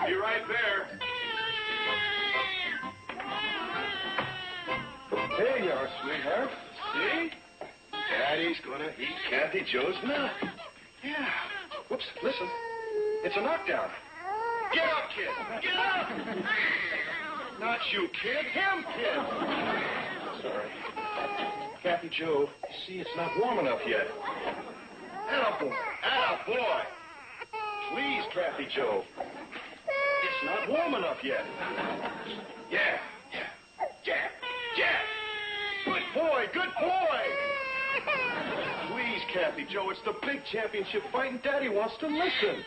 Be right there. There you are, sweetheart. See? Daddy's gonna eat Kathy Joe's milk. Yeah. Whoops, listen. It's a knockdown. Get up, kid. Get up! Not you, kid. Him, kid. Sorry. Kathy Joe, you see, it's not warm enough yet. Attaboy. Attaboy. Please, Kathy Joe. It's not warm enough yet. Yeah. Good boy, good boy. Please, Kathy Joe, it's the big championship fight, and Daddy wants to listen.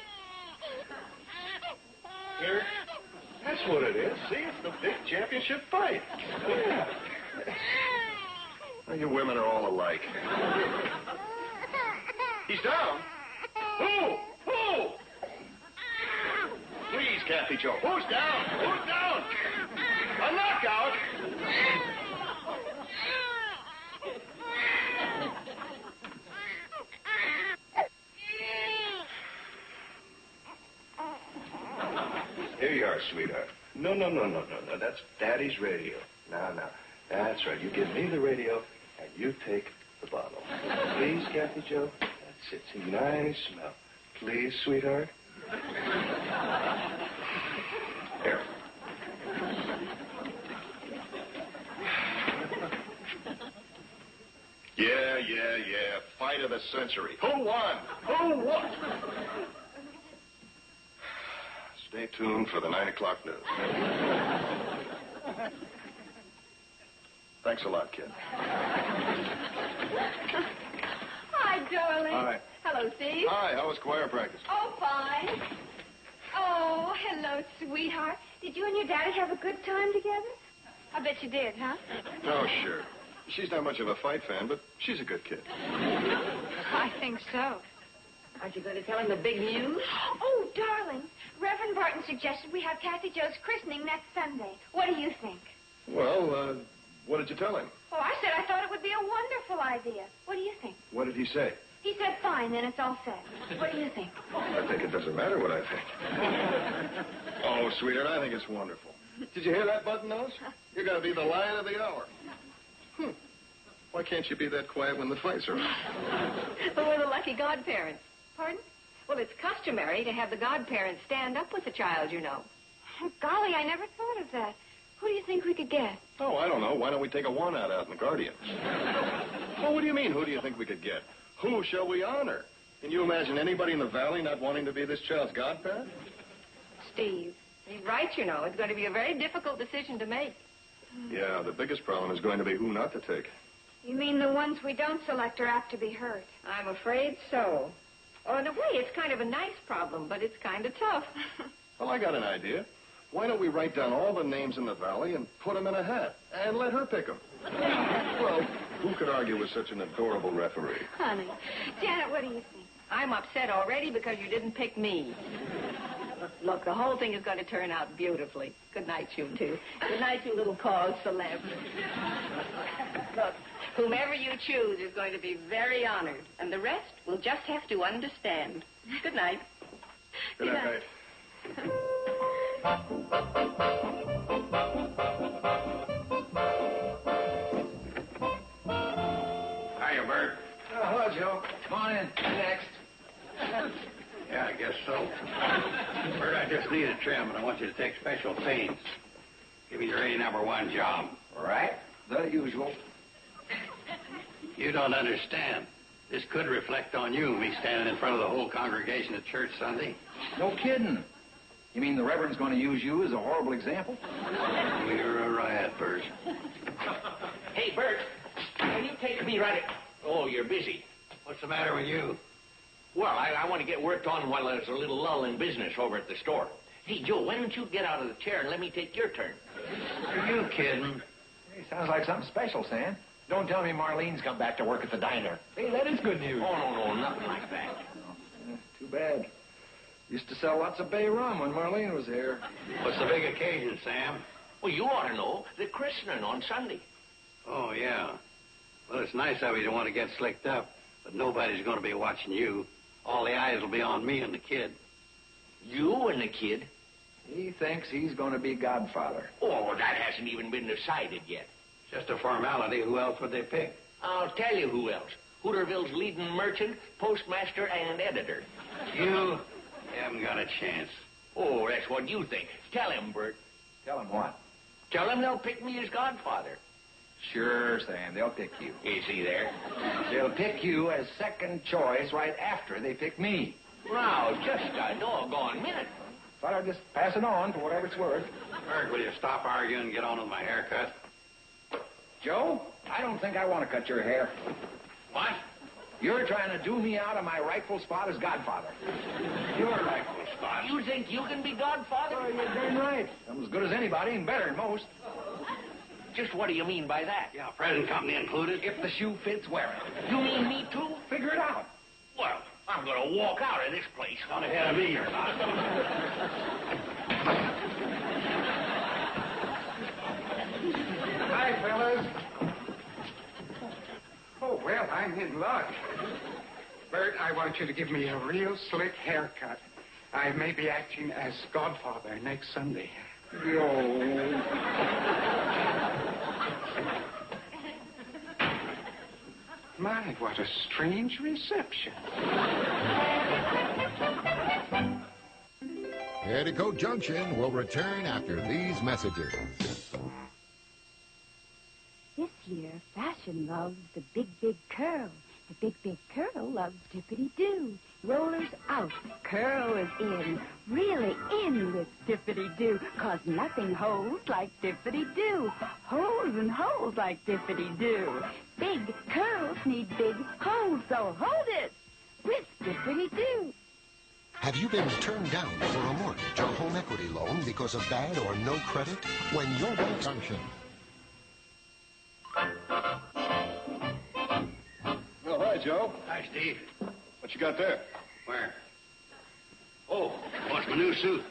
Here? That's what it is. See, it's the big championship fight. Yeah. Well, you women are all alike. He's down. Who? Please, Kathy Joe. Who's down? Who's down? A knockout. Here you are, sweetheart. No. That's Daddy's radio. No. That's right. You give me the radio, and you take the bottle. Please, Kathy Joe. That's it. It's a nice smell. Please, sweetheart. Here. Yeah. Fight of the century. Who won? Stay tuned for the 9 o'clock news. Thanks a lot, kid. Hi, darling. Hi. Hello, Steve. Hi, how was choir practice? Oh, fine. Oh, hello, sweetheart. Did you and your daddy have a good time together? I bet you did, huh? Oh, sure. She's not much of a fight fan, but she's a good kid. I think so. Aren't you going to tell him the big news? Oh, darling. Reverend Barton suggested we have Kathy Joe's christening next Sunday. What do you think? Well, what did you tell him? Oh, I said I thought it would be a wonderful idea. What do you think? What did he say? He said, fine, then it's all set. What do you think? I think it doesn't matter what I think. Oh, sweetheart, I think it's wonderful. Did you hear that, Button-Nose? You're going to be the lion of the hour. Why can't you be that quiet when the fights are on? Well, we're the lucky godparents. Pardon? Well, it's customary to have the godparents stand up with the child, you know. Oh, golly, I never thought of that. Who do you think we could get? Oh, I don't know. Why don't we take a one-out out in the Guardians? Well, what do you mean, who do you think we could get? Who shall we honor? Can you imagine anybody in the valley not wanting to be this child's godparent? Steve, he's right, you know. It's going to be a very difficult decision to make. Yeah, the biggest problem is going to be who not to take. You mean the ones we don't select are apt to be hurt? I'm afraid so. Oh, in a way, it's kind of a nice problem, but it's kind of tough. Well, I got an idea. Why don't we write down all the names in the valley and put them in a hat and let her pick them? Well, who could argue with such an adorable referee? Honey. Janet, what do you think? I'm upset already because you didn't pick me. Look, the whole thing is going to turn out beautifully. Good night, you two. Good night, you little cause celeb. Look, whomever you choose is going to be very honored, and the rest will just have to understand. Good night. Good night. Hiya, Bert. Oh, hello, Joe. Come on in. Next. Yeah, I guess so. Bert, I just need a trim, and I want you to take special pains. Give me your A #1 job. All right. The usual. You don't understand. This could reflect on you, me standing in front of the whole congregation at church Sunday. No kidding. You mean the Reverend's going to use you as a horrible example? You're a riot, Bert. Hey, Bert, can you take me right... Oh, you're busy. What's the matter with you? Well, I want to get worked on while there's a little lull in business over at the store. Hey, Joe, why don't you get out of the chair and let me take your turn? Are you kidding? Hey, sounds like something special, Sam. Don't tell me Marlene's come back to work at the diner. Hey, that is good news. Oh, no, nothing like that. Too bad. Used to sell lots of bay rum when Marlene was here. What's the big occasion, Sam? Well, you ought to know. The christening on Sunday. Oh, yeah. Well, it's nice of you to want to get slicked up, but nobody's going to be watching you. All the eyes will be on me and the kid. You and the kid? He thinks he's going to be godfather. Oh, that hasn't even been decided yet. Just a formality. Who else would they pick? I'll tell you who else. Hooterville's leading merchant, postmaster, and editor. You haven't got a chance. Oh, that's what you think. Tell him, Bert. Tell him what? Tell him they'll pick me as godfather. Sure, Sam, they'll pick you. Is he there? They'll pick you as second choice right after they pick me. Wow, just a doggone minute. Thought I'd just pass it on for whatever it's worth. Bert, will you stop arguing and get on with my haircut? Joe, I don't think I want to cut your hair. What? You're trying to do me out of my rightful spot as godfather. Your rightful spot? You think you can be godfather? Oh, you're darn right. I'm as good as anybody and better than most. Just what do you mean by that? Yeah, present company included. If the shoe fits, wear it. You mean me too? Figure it out. Well, I'm going to walk out of this place. On ahead of me, you're not. Hi, fellas. Oh, well, I'm in luck. Bert, I want you to give me a real slick haircut. I may be acting as godfather next Sunday. My, what a strange reception. Petticoat Junction will return after these messages. This year, fashion loves the big, big curl. The big, big curl loves dippity-doo. Rollers out, curl is in. Really in with dippity-doo. 'Cause nothing holds like dippity-doo. Holds and holds like dippity-doo. Big curls need big holds, so hold it with dippity-doo. Have you been turned down for a mortgage or home equity loan because of bad or no credit? When your bank function. Oh, hi, Joe. Hi, Steve. What you got there? Where? Oh, it's my new suit.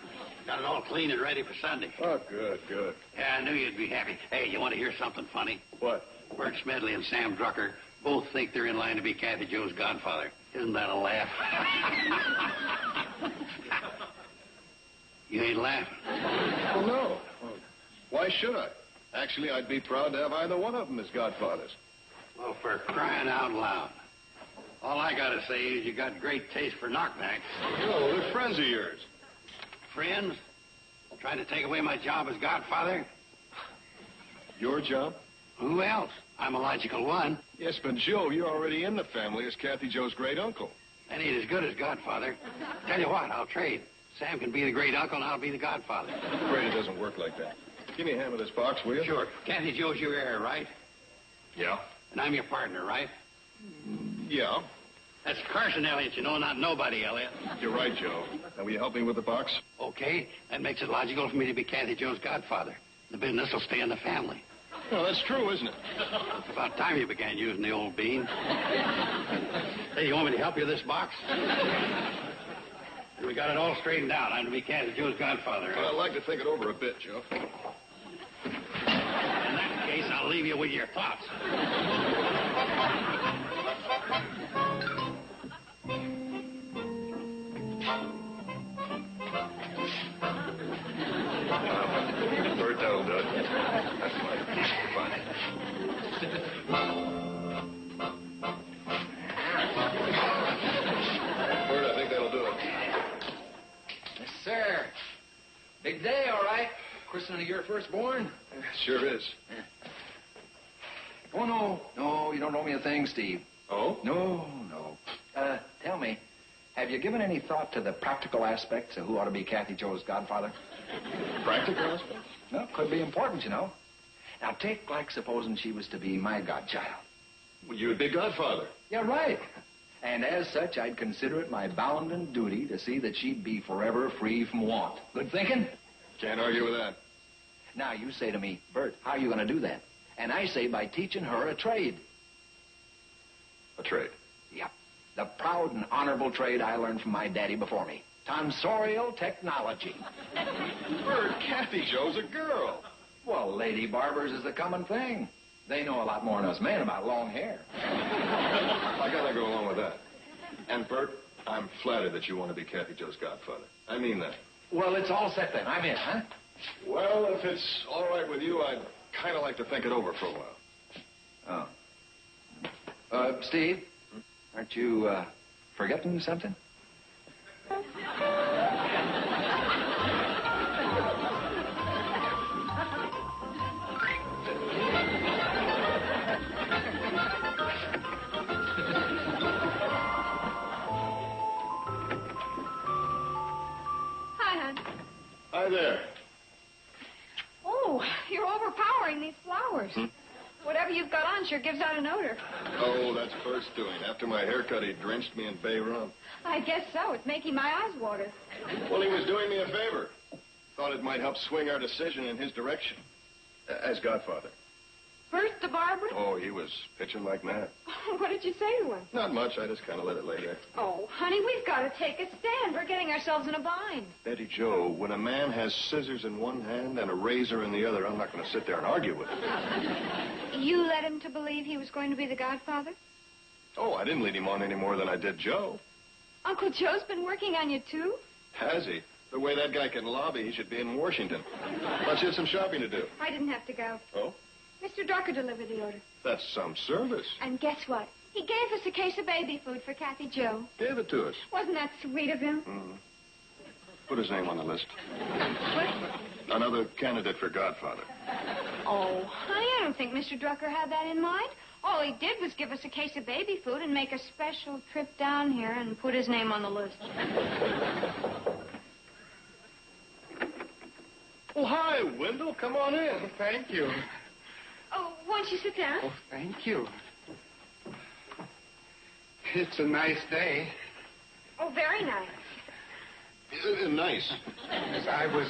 Got it all clean and ready for Sunday. Oh, good, good. Yeah, I knew you'd be happy. Hey, you want to hear something funny? What? Bert Smedley and Sam Drucker both think they're in line to be Kathy Joe's godfather. Isn't that a laugh? You ain't laughing. Well, no. Well, why should I? Actually, I'd be proud to have either one of them as godfathers. Well, for crying out loud. All I got to say is you got great taste for knockbacks. No, they're friends of yours. Friends? Trying to take away my job as godfather? Your job? Who else? I'm a logical one. Yes, but Joe, you're already in the family as Kathy Joe's great uncle. That ain't as good as godfather. Tell you what, I'll trade. Sam can be the great uncle and I'll be the godfather. I'm afraid it doesn't work like that. Give me a hand with this box, will you? Sure. Kathy Joe's your heir, right? Yeah. And I'm your partner, right? Yeah. That's Carson Elliott, you know, not nobody Elliott. You're right, Joe. Now, will you help me with the box? Okay, that makes it logical for me to be Kathy Joe's godfather. The business will stay in the family. No, that's true, isn't it? It's about time you began using the old bean. Hey, you want me to help you with this box? We got it all straightened out. I'm to be Kathy Joe's godfather. Well, I'd like to think it over a bit, Joe. In that case, I'll leave you with your thoughts. Bert, that'll do it. That's fine. Bert, I think that'll do it. Yes, sir. Big day, all right. Christening of your firstborn? Sure is. Oh, no, you don't owe me a thing, Steve. Oh? No. Tell me, have you given any thought to the practical aspects of who ought to be Kathy Joe's godfather? Practical aspects? Well, could be important, you know. Now, take like supposing she was to be my godchild. Well, you'd be godfather. Yeah, right. And as such, I'd consider it my bounden duty to see that she'd be forever free from want. Good thinking? Can't argue with that. Now, you say to me, Bert, how are you going to do that? And I say by teaching her a trade. A trade? Yep. The proud and honorable trade I learned from my daddy before me. Tonsorial technology. Bert, Kathy Joe's a girl. Well, lady barbers is the common thing. They know a lot more than us men about long hair. I gotta go along with that. And, Bert, I'm flattered that you want to be Kathy Joe's godfather. I mean that. Well, it's all set then. I'm in, huh? Well, if it's all right with you, I'd kind of like to think it over for a while. Oh. Steve, aren't you, forgetting something? Hi there. Oh, you're overpowering these flowers. Whatever you've got on sure gives out an odor. Oh, that's Bert's doing. After my haircut, he drenched me in bay rum. I guess so. It's making my eyes water. Well, he was doing me a favor. Thought it might help swing our decision in his direction. As godfather. Bert the barber? Oh, he was pitching like mad. What did you say to him? Not much. I just kind of let it lay there. Oh, honey, we've got to take a stand. We're getting ourselves in a bind. Betty Joe, when a man has scissors in one hand and a razor in the other, I'm not going to sit there and argue with him. You led him to believe he was going to be the godfather? Oh, I didn't lead him on any more than I did Joe. Uncle Joe's been working on you, too? Has he? The way that guy can lobby, he should be in Washington. Plus, he has some shopping to do. I didn't have to go. Oh? Mr. Drucker delivered the order. That's some service. And guess what? He gave us a case of baby food for Kathy Joe. Gave it to us. Wasn't that sweet of him? Put his name on the list. What? Another candidate for godfather. Oh, honey, I don't think Mr. Drucker had that in mind. All he did was give us a case of baby food and make a special trip down here and put his name on the list. Well, hi, Wendell. Come on in. Oh, thank you. Oh, won't you sit down? Oh, thank you. It's a nice day. Oh, very nice. Nice. As I was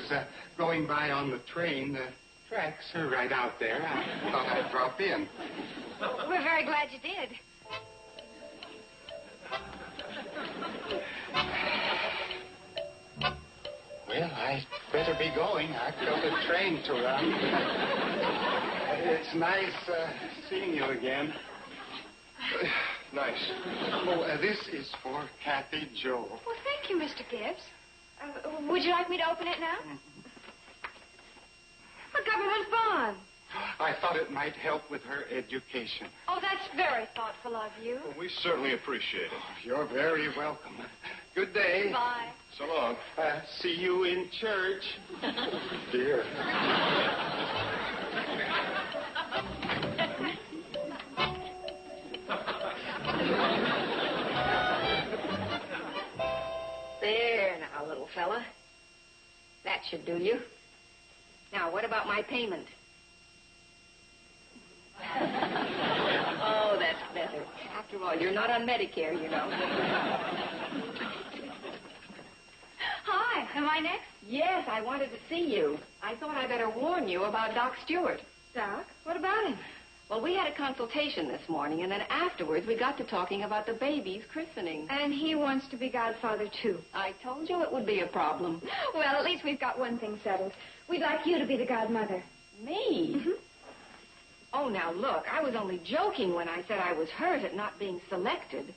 going by on the train, the tracks are right out there. I thought I'd drop in. We're very glad you did. Well, I'd better be going. I've got a train to run. It's nice seeing you again. Nice. Oh, this is for Kathy Joe. Well, thank you, Mr. Gibbs. Would you like me to open it now? A government bond. I thought it might help with her education. Oh, that's very thoughtful of you. Well, we certainly appreciate it. You're very welcome. Good day. Bye. So long. See you in church. Dear. There now, little fella. That should do you. Now, what about my payment? Oh, that's better. After all, you're not on Medicare, you know. Hi, am I next? Yes, I wanted to see you. I thought I better warn you about Doc Stewart. Doc, what about him? Well, we had a consultation this morning, and then afterwards we got to talking about the baby's christening. And he wants to be godfather, too. I told you it would be a problem. Well, at least we've got one thing settled. We'd like you to be the godmother. Me? Mm-hmm. Oh, now, look, I was only joking when I said I was hurt at not being selected.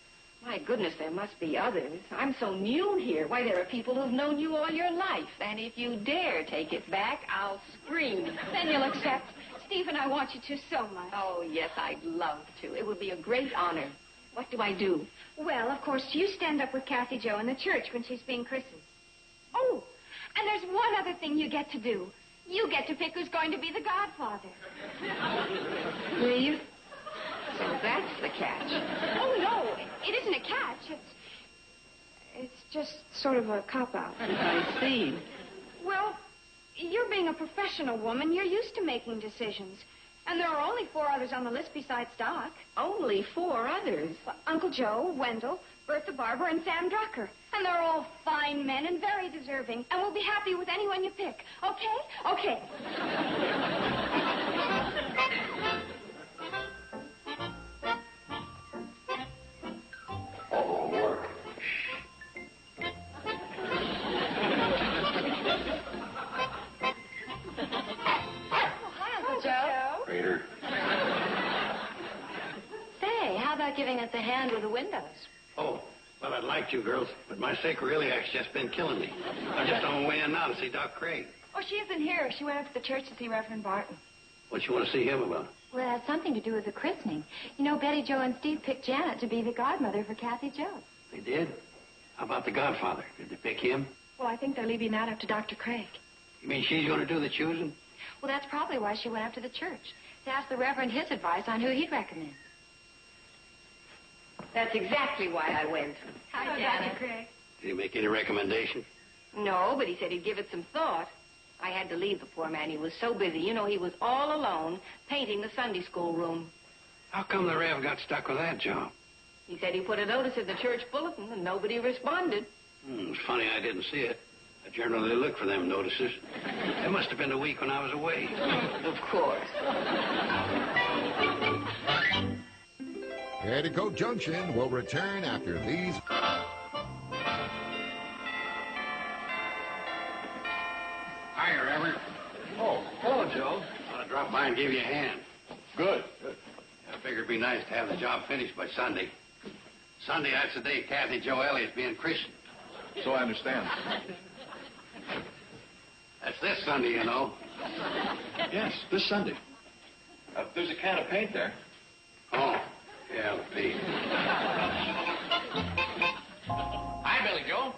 My goodness, there must be others. I'm so new here. Why, there are people who've known you all your life. And if you dare take it back, I'll scream. Then you'll accept. Steve and I want you to so much. Oh, yes, I'd love to. It would be a great honor. What do I do? Well, of course, you stand up with Kathy Joe in the church when she's being christened. Oh, and there's one other thing you get to do. You get to pick who's going to be the godfather. Do you? So that's the catch. Oh, no, it isn't a catch. It's just sort of a cop-out. I see. Well, you're being a professional woman. You're used to making decisions. And there are only 4 others on the list besides Doc. Only 4 others. Well, Uncle Joe, Wendell, Bert the barber, and Sam Drucker. And they're all fine men and very deserving. And we'll be happy with anyone you pick. Okay? Okay. Oh, work. Hi, Uncle Joe. Waiter. Say, how about giving us a hand with the windows? Oh, well, I'd like liked you girls, but my sacroiliac's just been killing me. I'm just on my way in now to see Doc Craig. Oh, she isn't here. She went up to the church to see Reverend Barton. What you want to see him about? Well, it has something to do with the christening. You know, Betty, Joe, and Steve picked Janet to be the godmother for Kathy Joe. They did? How about the godfather? Did they pick him? Well, I think they're leaving that up to Dr. Craig. You mean she's going to do the choosing? Well, that's probably why she went up to the church, to ask the Reverend his advice on who he'd recommend. That's exactly why I went. Hi, Janet. Dr. Craig. Did he make any recommendation? No, but he said he'd give it some thought. I had to leave the poor man. He was so busy. You know, he was all alone painting the Sunday school room. How come the Rev got stuck with that job? He said he put a notice in the church bulletin and nobody responded. It's funny I didn't see it. I generally look for them notices. It must have been a week when I was away. Of course. Petticoat Junction will return after these. Hiya, Reverend. Oh, hello, Joe. I want to drop by and give you a hand. Good. Good. I figured it'd be nice to have the job finished by Sunday. Sunday, that's the day Kathy Joe Elliott's being christened. So I understand. That's this Sunday, you know. Yes, this Sunday. There's a can of paint there. Oh, yeah, the paint. Hi, Billy Joe.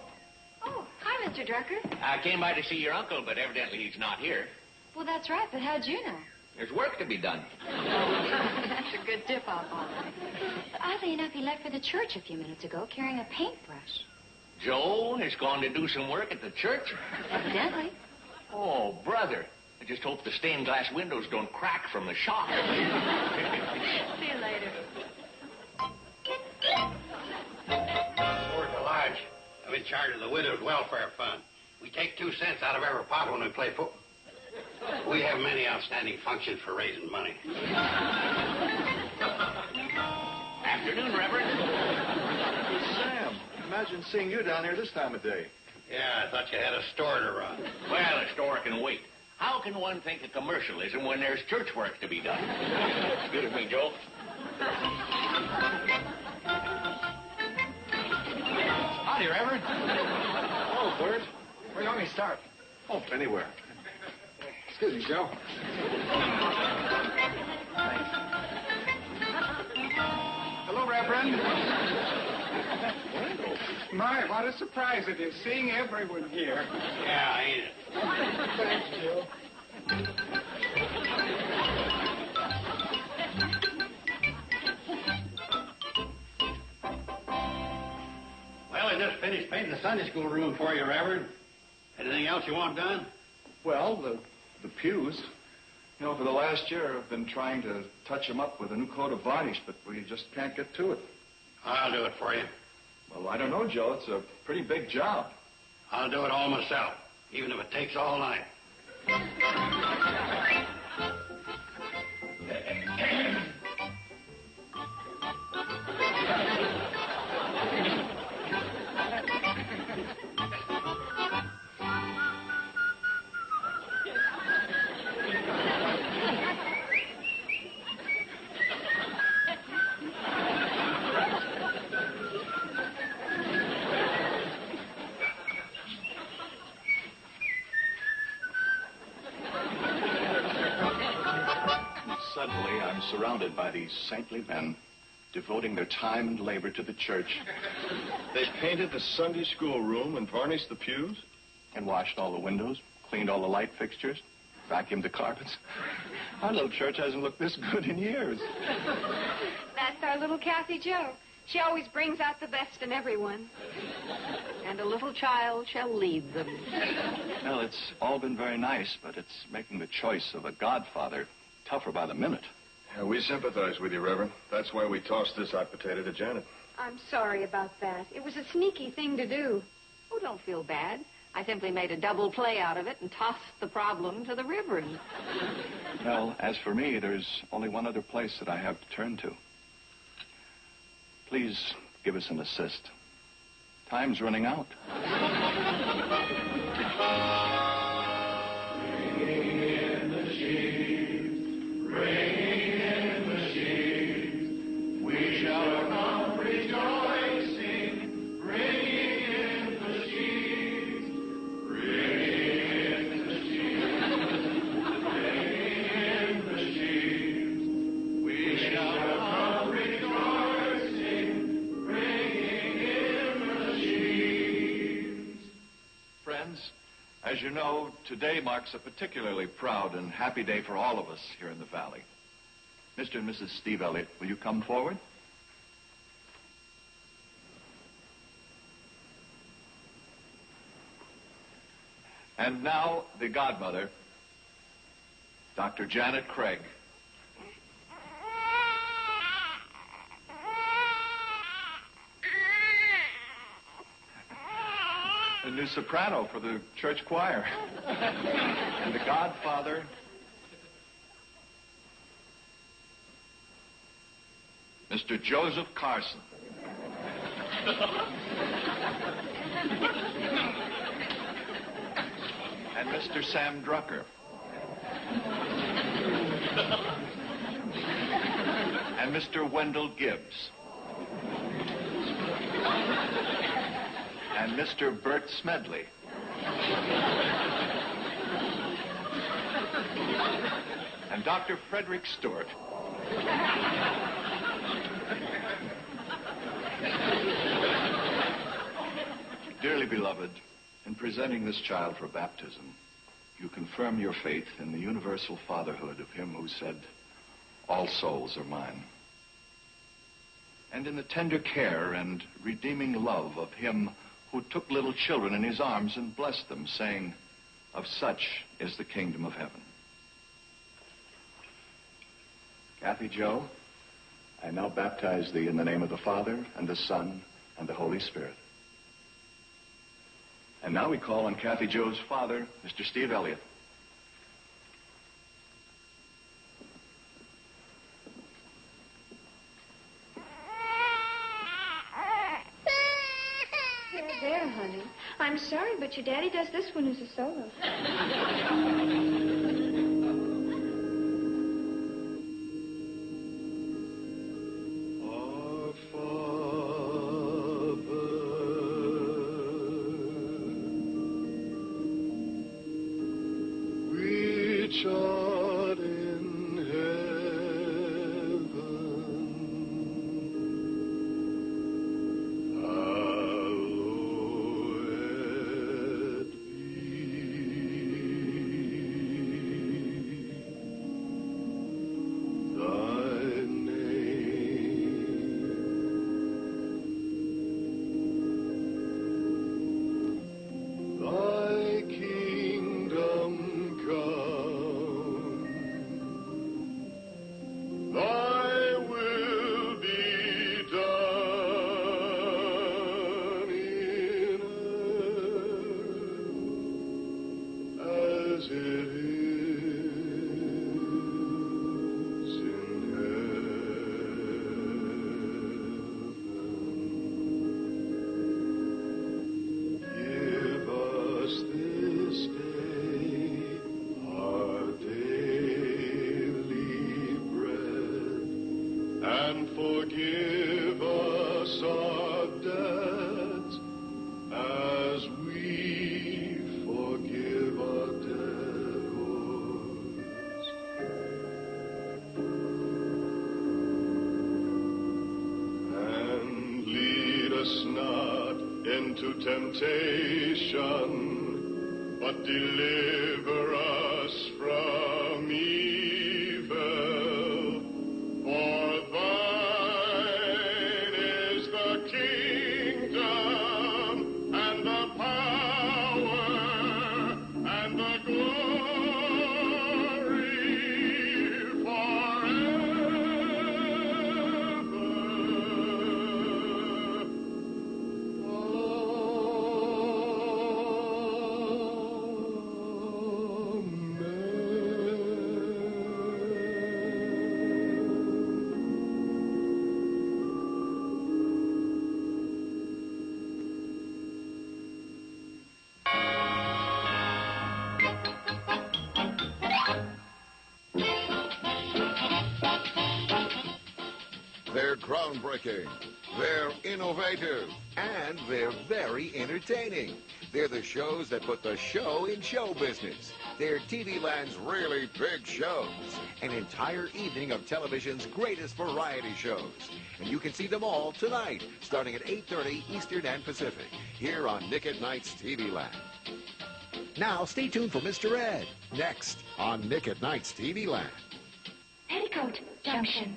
Oh, hi, Mr. Drucker. I came by to see your uncle, but evidently he's not here. Well, that's right, but how'd you know? There's work to be done. That's a good tip-off, all right. But oddly enough, he left for the church a few minutes ago carrying a paintbrush. Joe has gone to do some work at the church? Evidently. Oh, brother. I just hope the stained glass windows don't crack from the shock. See you later. Over at the lodge, I'm in charge of the Widow's Welfare Fund. We take 2 cents out of every pot when we play football. We have many outstanding functions for raising money. Afternoon, Reverend. Sam, imagine seeing you down here this time of day. Yeah, I thought you had a store to run. Well, the store can wait. How can one think of commercialism when there's church work to be done? Excuse me, Joe. Howdy, Reverend. Oh, Bert. Where do you want me to start? Oh, anywhere. Excuse me, Joe. Hello, Reverend. My, what a surprise it is seeing everyone here. Yeah, ain't it? Thanks, Joe. Well, I just finished painting the Sunday school room for you, Reverend. Anything else you want done? Well, the pews. You know, for the last year, I've been trying to touch them up with a new coat of varnish, but we just can't get to it. I'll do it for you. Well, I don't know, Joe. It's a pretty big job. I'll do it all myself, even if it takes all night. Suddenly, I'm surrounded by these saintly men devoting their time and labor to the church. They painted the Sunday school room and varnished the pews? And washed all the windows, cleaned all the light fixtures, vacuumed the carpets. Our little church hasn't looked this good in years. That's our little Kathy Joe. She always brings out the best in everyone. And a little child shall lead them. Well, it's all been very nice, but it's making the choice of a godfather tougher by the minute. Yeah, we sympathize with you, Reverend. That's why we tossed this hot potato to Janet. I'm sorry about that. It was a sneaky thing to do. Oh, don't feel bad. I simply made a double play out of it and tossed the problem to the Reverend. Well, as for me, there's only one other place that I have to turn to. Please give us an assist. Time's running out. We shall come rejoicing, As you know, today marks a particularly proud and happy day for all of us here in the Valley. Mr. and Mrs. Steve Elliott, will you come forward? And now, the godmother, Dr. Janet Craig. A new soprano for the church choir. And the godfather, Mr. Joseph Carson. And Mr. Sam Drucker. And Mr. Wendell Gibbs. And Mr. Bert Smedley. And Dr. Frederick Stewart. Dearly beloved, in presenting this child for baptism, you confirm your faith in the universal fatherhood of him who said, "All souls are mine." And in the tender care and redeeming love of him who took little children in his arms and blessed them, saying, "Of such is the kingdom of heaven." Kathy Jo, I now baptize thee in the name of the Father, and the Son, and the Holy Spirit. And now we call on Kathy Jo's father, Mr. Steve Elliott. There, honey. I'm sorry, but your daddy does this one as a solo. Our Father, which art in heaven, hallowed be thy name. Thy kingdom come. Thy will be done in earth as it is in heaven. Give us this day our daily bread, and forgive us our debts as we forgive our debtors. And lead us not into temptation, but deliver us from evil. For thine is the kingdom, and the power, and the glory They're groundbreaking, they're innovative, and they're very entertaining. They're the shows that put the show in show business. They're TV Land's really big shows. An entire evening of television's greatest variety shows. And you can see them all tonight, starting at 8:30 Eastern and Pacific, here on Nick at Night's TV Land. Now, stay tuned for Mr. Ed, next on Nick at Night's TV Land. Petticoat Junction.